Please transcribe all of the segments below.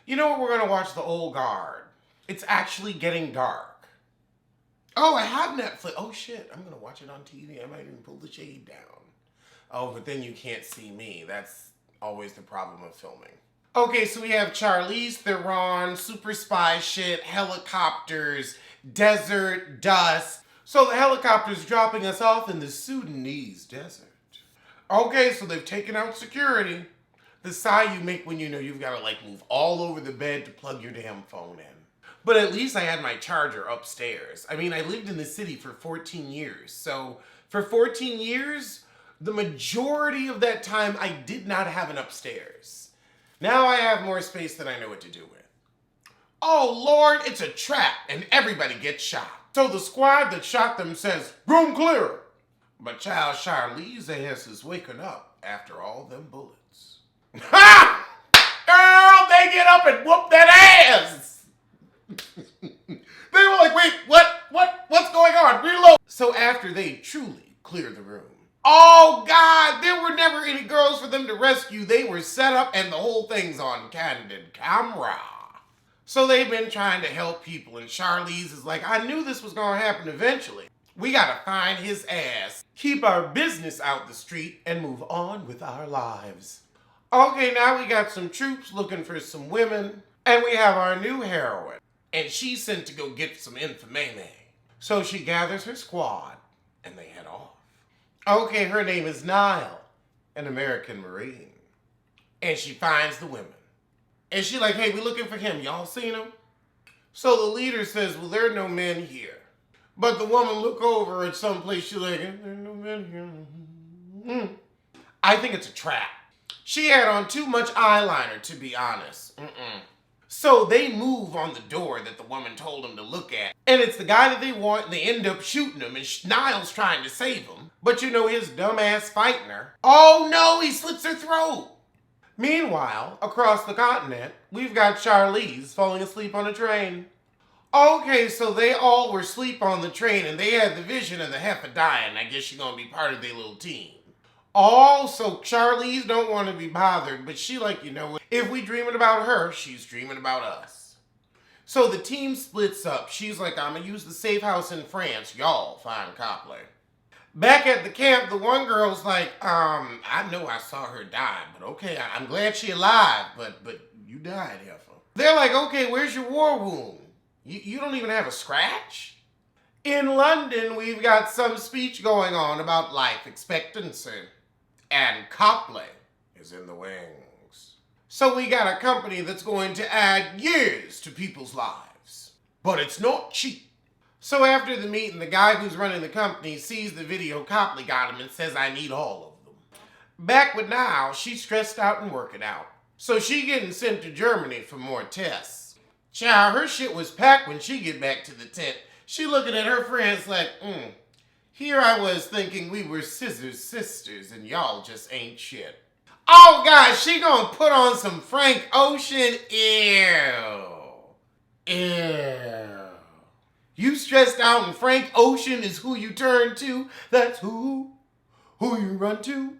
You know what? We're gonna watch The Old Guard. It's actually getting dark. Oh, I have Netflix. Oh shit, I'm gonna watch it on TV. I might even pull the shade down. Oh, but then you can't see me. That's always the problem of filming. Okay, so we have Charlize Theron, super spy shit, helicopters, desert, dust. So the helicopter's dropping us off in the Sudanese desert. Okay, so they've taken out security. The sigh you make when you know you've got to like move all over the bed to plug your damn phone in. But at least I had my charger upstairs. I mean, I lived in the city for 14 years. So for 14 years, the majority of that time I did not have an upstairs. Now I have more space than I know what to do with. Oh Lord, it's a trap and everybody gets shot. So the squad that shot them says, room clear. But child Charlize ass is waking up after all them bullets. Ha! Girl, they get up and whoop that ass. They were like, wait, what's going on? Reload. So after they truly clear the room. Oh God, there were never any girls for them to rescue. They were set up and the whole thing's on candid camera. So they've been trying to help people and Charlize is like, I knew this was gonna happen eventually. We gotta find his ass, keep our business out the street, and move on with our lives. Okay, now we got some troops looking for some women, and we have our new heroine. And she's sent to go get some information. So she gathers her squad, and they head off. Okay, her name is Nile, an American Marine. And she finds the women. And she like, hey, we looking for him. Y'all seen him? So the leader says, well, there are no men here. But the woman look over at some place, she's like, there are no men here. I think it's a trap. She had on too much eyeliner, to be honest. So they move on the door that the woman told them to look at. And it's the guy that they want, and they end up shooting him, and Niall's trying to save him. But you know, his dumbass fighting her. Oh no, he slits her throat. Meanwhile, across the continent, we've got Charlize falling asleep on a train. Okay, so they all were asleep on the train, and they had the vision of the heifer dying. I guess she's gonna be part of their little team. Oh, so Charlize don't want to be bothered, but she like, you know, if we dreaming about her, she's dreaming about us. So the team splits up. She's like, I'm gonna use the safe house in France. Y'all find Copley. Back at the camp, the one girl's like, I know I saw her die, but okay, I'm glad she alive, but you died, heifer. They're like, okay, where's your war wound? You don't even have a scratch? In London, we've got some speech going on about life expectancy. And Copley is in the wings. So we got a company that's going to add years to people's lives. But it's not cheap. So after the meeting, the guy who's running the company sees the video Copley got him and says, I need all of them. Back with Nile, she's stressed out and working out. So she getting sent to Germany for more tests. Child, her shit was packed when she get back to the tent. She looking at her friends like, here I was thinking we were scissors sisters and y'all just ain't shit. Oh God, she gonna put on some Frank Ocean? Ew. You stressed out and Frank Ocean is who you turn to? That's who you run to?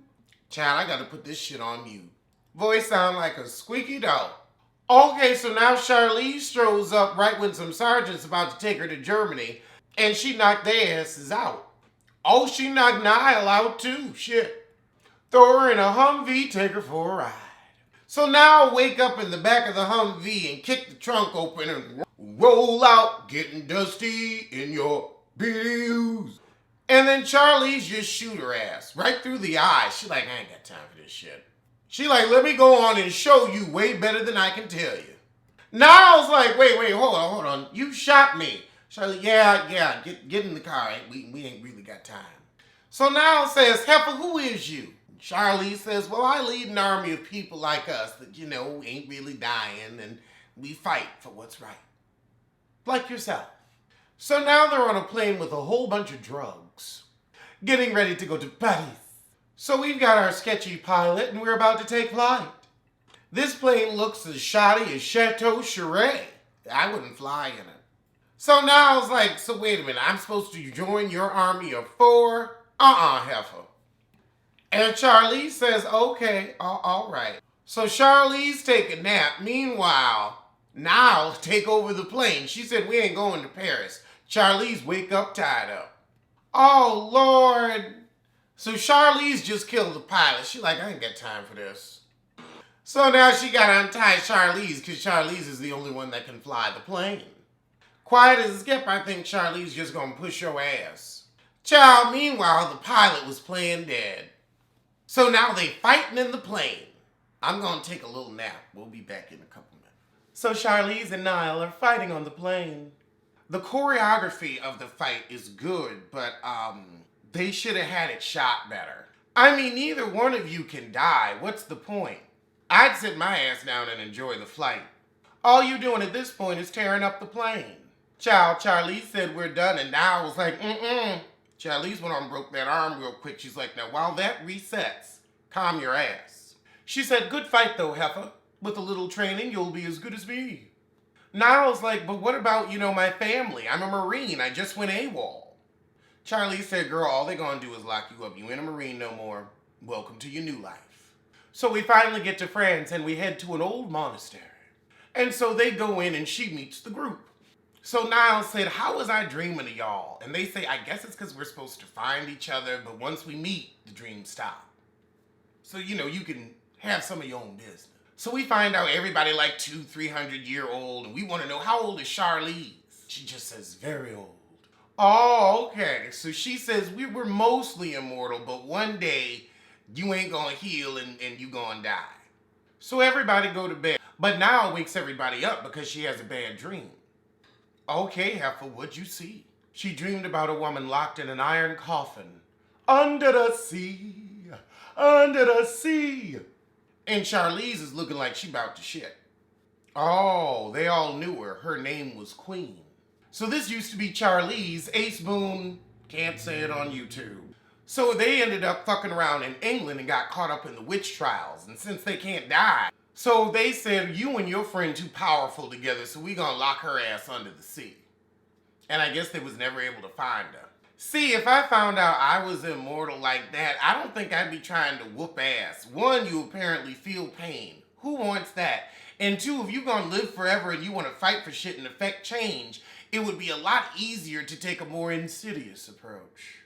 Child, I gotta put this shit on mute. Voice sound like a squeaky dog. Okay, so now Charlize strolls up right when some sergeant's about to take her to Germany, and she knocked their asses out. Oh, she knocked Nile out too, shit. Throw her in a Humvee, take her for a ride. So now I wake up in the back of the Humvee and kick the trunk open and roll out, getting dusty in your BDUs. And then Charlize just shoot her ass right through the eye. She like, I ain't got time for this shit. She like, let me go on and show you way better than I can tell you. Niall's like, wait, hold on. You shot me. Charlie, yeah, get in the car. We ain't really got time. So Nile says, heifer, who is you? Charlie says, well, I lead an army of people like us that, you know, ain't really dying and we fight for what's right. Like yourself. So now they're on a plane with a whole bunch of drugs, getting ready to go to Paris. So we've got our sketchy pilot and we're about to take flight. This plane looks as shoddy as Chateau Charest. I wouldn't fly in it. So now I was like, so wait a minute, I'm supposed to join your army of 4? Heifer. And Charlize says, okay, all right. So Charlize take a nap. Meanwhile, Nile take over the plane. She said, we ain't going to Paris. Charlize wake up tied up. Oh, Lord. So Charlize just killed the pilot. She like, I ain't got time for this. So now she got to untie Charlize because Charlize is the only one that can fly the plane. Quiet as it kept, I think Charlize just gonna push your ass. Child, meanwhile, the pilot was playing dead. So now they fighting in the plane. I'm gonna take a little nap. We'll be back in a couple minutes. So Charlize and Nile are fighting on the plane. The choreography of the fight is good, but they should have had it shot better. I mean, neither one of you can die. What's the point? I'd sit my ass down and enjoy the flight. All you doing at this point is tearing up the plane. Child, Charlize said we're done, and Nile was like, Charlize went on and broke that arm real quick. She's like, now while that resets, calm your ass. She said, good fight though, heifer. With a little training, you'll be as good as me. Nile's like, but what about, my family? I'm a Marine. I just went AWOL. Charlize said, girl, all they gonna do is lock you up. You ain't a Marine no more. Welcome to your new life. So we finally get to France, and we head to an old monastery. And so they go in, and she meets the group. So Nile said, how was I dreaming of y'all? And they say, I guess it's because we're supposed to find each other, but once we meet, the dreams stop. So, you can have some of your own business. So we find out everybody like 200-300-year-old, and we want to know, how old is Charlize? She just says, very old. Oh, okay. So she says, we were mostly immortal, but one day, you ain't gonna heal and you gonna die. So everybody go to bed. But now it wakes everybody up because she has a bad dream. Okay, heifer, what'd you see? She dreamed about a woman locked in an iron coffin. Under the sea, under the sea. And Charlize is looking like she about to shit. Oh, they all knew her. Her name was Quynh. So this used to be Charlize, Ace Boone, can't say it on YouTube. So they ended up fucking around in England and got caught up in the witch trials. And since they can't die, so they said, you and your friend too powerful together, so we gonna lock her ass under the sea. And I guess they was never able to find her. See, if I found out I was immortal like that, I don't think I'd be trying to whoop ass. One, you apparently feel pain. Who wants that? And two, if you're gonna live forever and you wanna fight for shit and affect change, it would be a lot easier to take a more insidious approach.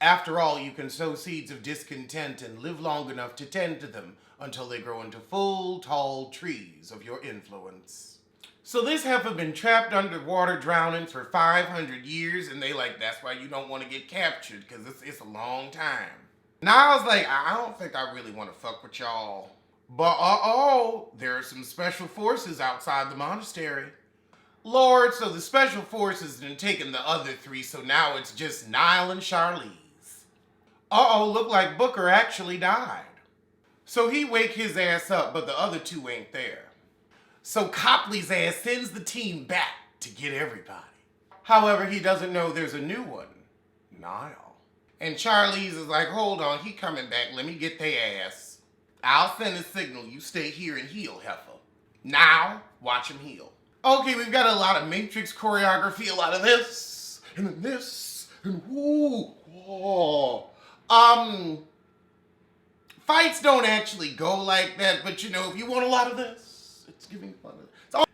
After all, you can sow seeds of discontent and live long enough to tend to them until they grow into full, tall trees of your influence. So this heifer been trapped underwater drowning for 500 years, and they like, that's why you don't want to get captured, because it's a long time. Now I was like, I don't think I really want to fuck with y'all. But there are some special forces outside the monastery. Lord, so the special forces done taken the other three, so now it's just Nile and Charlize. Look like Booker actually died. So he wake his ass up, but the other two ain't there. So Copley's ass sends the team back to get everybody. However, he doesn't know there's a new one, Nile. And Charlize is like, hold on, he coming back, let me get their ass. I'll send a signal, you stay here and heal, heifer. Now, watch him heal. Okay, we've got a lot of Matrix choreography, a lot of this, and then this, and whoo, whoa. Fights don't actually go like that, but if you want a lot of this, it's giving fun.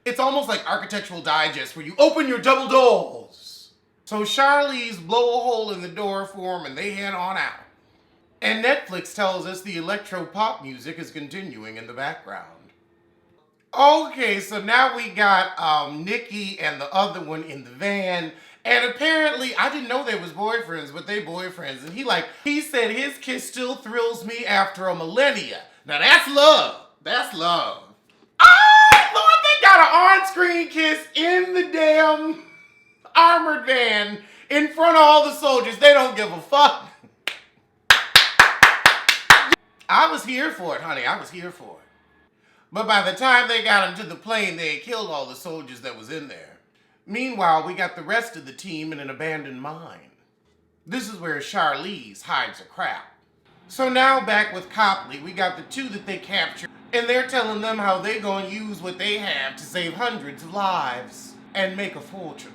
It's almost like Architectural Digest where you open your double doors. So Charlize blow a hole in the door for him and they head on out. And Netflix tells us the electro-pop music is continuing in the background. Okay, so now we got Nikki and the other one in the van. And apparently, I didn't know they was boyfriends, but they boyfriends. And he said his kiss still thrills me after a millennia. Now that's love. That's love. Oh, Lord, they got an on-screen kiss in the damn armored van in front of all the soldiers. They don't give a fuck. I was here for it, honey. I was here for it. But by the time they got him to the plane, they had killed all the soldiers that was in there. Meanwhile, we got the rest of the team in an abandoned mine. This is where Charlize hides her crap. So now back with Copley, we got the two that they captured, and they're telling them how they gonna use what they have to save hundreds of lives and make a fortune.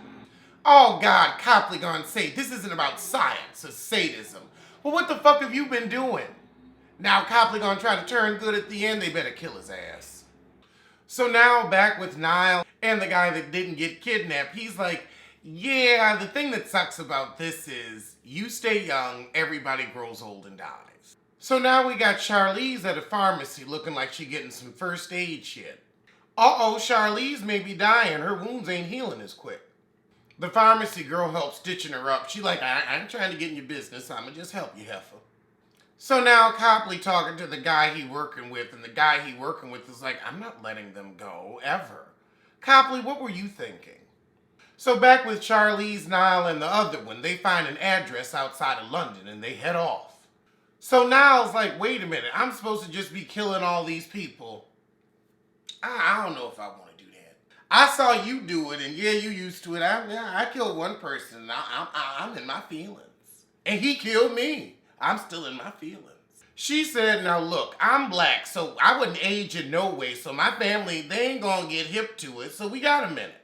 Oh God, Copley gonna say, this isn't about science or sadism. Well, what the fuck have you been doing? Now Copley gonna try to turn good at the end. They better kill his ass. So now back with Nile and the guy that didn't get kidnapped. He's like, yeah, the thing that sucks about this is you stay young, everybody grows old and dies. So now we got Charlize at a pharmacy looking like she getting some first aid shit. Uh-oh, Charlize may be dying. Her wounds ain't healing as quick. The pharmacy girl helps stitching her up. She like, I ain't trying to get in your business. I'ma just help you, heifer. So now Copley talking to the guy he working with, and the guy he working with is like, I'm not letting them go, ever. Copley, what were you thinking? So back with Charlize, Nile, and the other one, they find an address outside of London, and they head off. So Nile's like, wait a minute, I'm supposed to just be killing all these people. I don't know if I want to do that. I saw you do it, and yeah, you used to it. I killed one person, and I'm in my feelings. And he killed me. I'm still in my feelings. She said, now look, I'm black, so I wouldn't age in no way, so my family, they ain't gonna get hip to it, so we got a minute.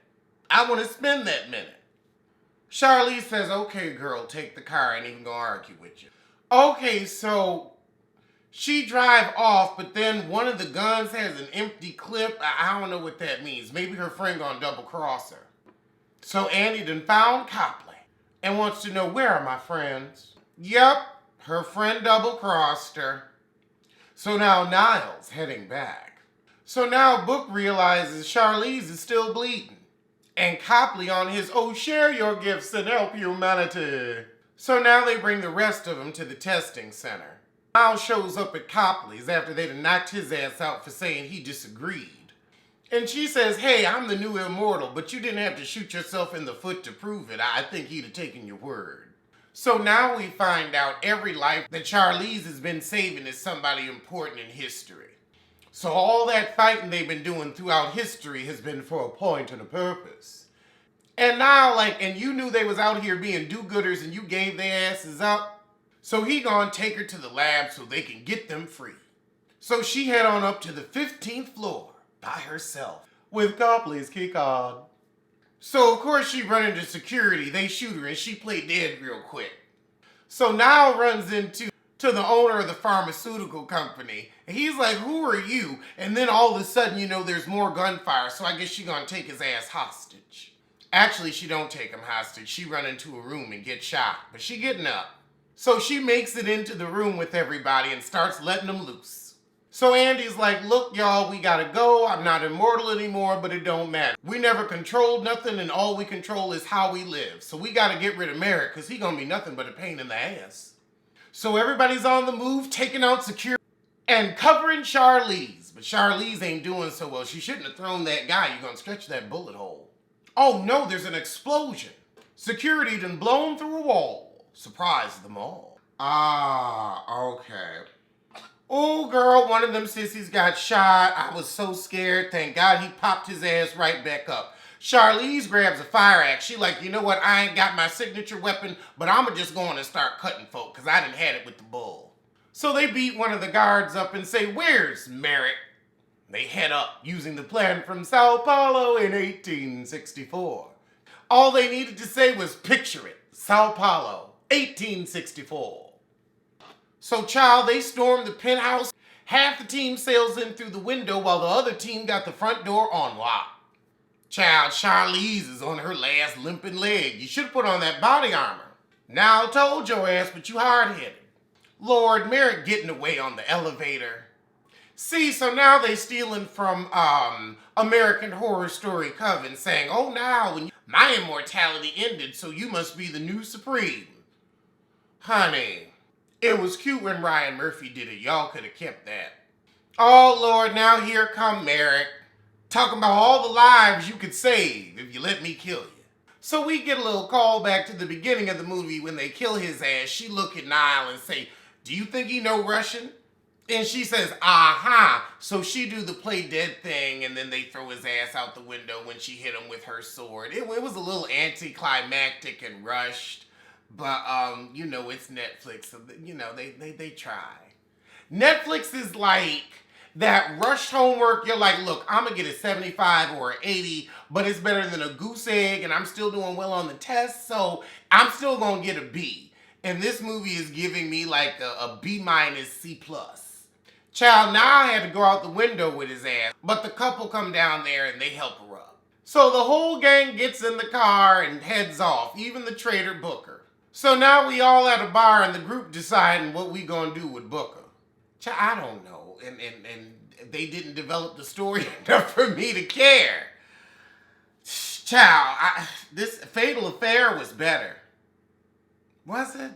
I want to spend that minute. Charlize says, okay, girl, take the car. I ain't even gonna argue with you. Okay, so she drive off, but then one of the guns has an empty clip. I don't know what that means. Maybe her friend gonna double cross her. So Andy done found Copley and wants to know, where are my friends? Yep, her friend double crossed her. So now Nile's heading back. So now Book realizes Charlize is still bleeding. And Copley on his, oh, share your gifts and help humanity. So now they bring the rest of them to the testing center. Nile shows up at Copley's after they'd knocked his ass out for saying he disagreed. And she says, hey, I'm the new immortal, but you didn't have to shoot yourself in the foot to prove it. I think he'd have taken your word. So now we find out every life that Charlize has been saving is somebody important in history. So all that fighting they've been doing throughout history has been for a point and a purpose. And now, and you knew they was out here being do-gooders and you gave their asses up. So he gonna take her to the lab so they can get them free. So she head on up to the 15th floor by herself with Copley's key card. So of course she run into security, they shoot her and she played dead real quick. So Nile runs into the owner of the pharmaceutical company. And he's like, who are you? And then all of a sudden, there's more gunfire. So I guess she gonna take his ass hostage. Actually, she don't take him hostage. She run into a room and gets shot. But she getting up. So she makes it into the room with everybody and starts letting them loose. So Andy's like, look, y'all, we gotta go. I'm not immortal anymore, but it don't matter. We never controlled nothing, and all we control is how we live. So we gotta get rid of Merrick, because he gonna be nothing but a pain in the ass. So everybody's on the move, taking out security and covering Charlize. But Charlize ain't doing so well. She shouldn't have thrown that guy. You're gonna stretch that bullet hole. Oh no, there's an explosion. Security done blown through a wall. Surprised them all. Okay. Oh girl, one of them sissies got shot. I was so scared. Thank God he popped his ass right back up. Charlize grabs a fire axe. She like, you know what? I ain't got my signature weapon, but I'ma just go on and start cutting folk, because I done had it with the bull. So they beat one of the guards up and say, where's Merrick? They head up using the plan from Sao Paulo in 1864. All they needed to say was picture it. Sao Paulo, 1864. So child, they storm the penthouse. Half the team sails in through the window while the other team got the front door on lock. Child, Charlize is on her last limping leg. You should have put on that body armor. Now I told your ass, but you hard-headed. Lord, Merrick getting away on the elevator. See, so now they stealing from American Horror Story Coven, saying, oh, now my immortality ended, so you must be the new Supreme. Honey, it was cute when Ryan Murphy did it. Y'all could have kept that. Oh, Lord, now here come Merrick. Talking about all the lives you could save if you let me kill you. So we get a little call back to the beginning of the movie when they kill his ass. She look at Nile and say, do you think he know Russian? And she says, aha. So she do the play dead thing, and then they throw his ass out the window when she hit him with her sword. It was a little anticlimactic and rushed. But, it's Netflix, so, they try. Netflix is like that rushed homework. You're like, look, I'm going to get a 75 or an 80, but it's better than a goose egg, and I'm still doing well on the test, so I'm still going to get a B. And this movie is giving me like a B minus C plus. Child, now I had to go out the window with his ass. But the couple come down there and they help her up. So the whole gang gets in the car and heads off, even the traitor Booker. So now we all at a bar and the group deciding what we gonna do with Booker. Child, I don't know. And they didn't develop the story enough for me to care. Child, this Fatal Affair was better. Was it?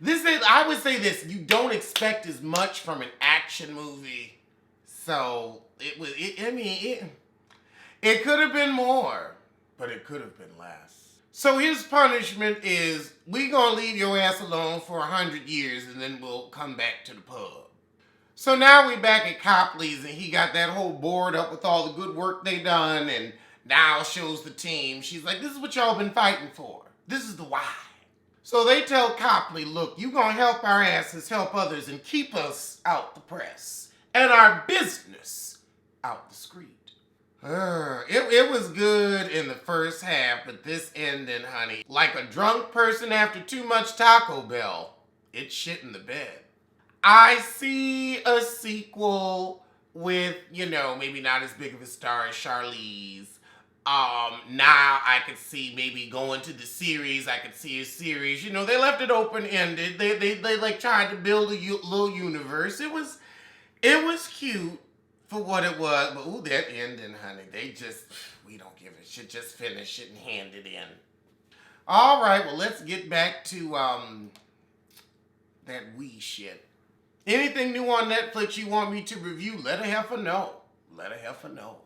I would say this, you don't expect as much from an action movie. So, it could have been more, but it could have been less. So his punishment is, we gonna leave your ass alone for 100 years and then we'll come back to the pub. So now we back at Copley's and he got that whole board up with all the good work they done, and Nile shows the team. She's like, this is what y'all been fighting for. This is the why. So they tell Copley, look, you gonna help our asses help others and keep us out the press and our business out the street. It was good in the first half, but this ending, honey, like a drunk person after too much Taco Bell, it's shit in the bed. I see a sequel with, maybe not as big of a star as Charlize. Now I could see maybe going to the series. I could see a series. They left it open-ended. They like tried to build a little universe. It was cute for what it was. But ooh, that ending, honey. We don't give a shit. Just finish it and hand it in. All right, well, let's get back to that wee shit. Anything new on Netflix you want me to review, let a heifer know. Let a heifer know.